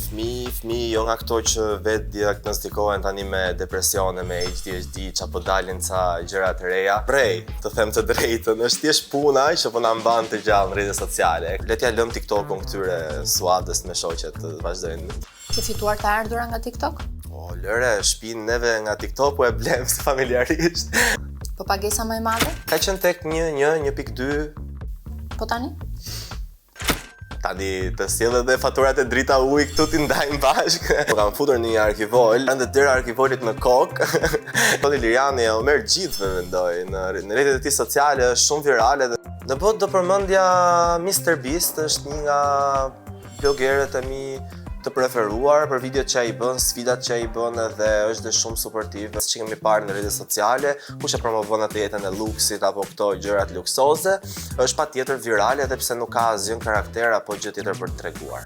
fëmijë jo nga këto që vetë diagnostikohen tani me depresione, me ADHD, që apo dalin ca gjëra të reja. Prej, të them të drejtën, është thjesht puna që po na mban të gjallë në rrjetet sociale. Le t'ja lëm TikTok-un këtyre suadës me shoqet të vazhdojnë. Ke fituar të ardhura nga TikTok? O, lëre, shtëpinë neve nga TikTok e blem si familjarisht. Po pagesa më e madhe? Ka qenë tek 1.2. Po tani? Tani të sjellë edhe faturat e drita ujë këtu t'i ndajmë bashkë. Po kam futur në një arkivol, ende dera arkivolit në kokë. Toni Liriani e o merr gjithve mendoj, në rrjetet e tij sociale është shumë virale. Në botë do përmendja Mr Beast, është një nga blogerët e mi të preferuar për videot që ai bën, sfidat që ai bën edhe është dhe shumë suportiv. Që kemi parë në rrjetet sociale, kush e promovon atë jetën e luksit apo këto gjërat luksoze, është patjetër virale edhe pse nuk ka asgjë karakter apo gjë tjetër për të treguar.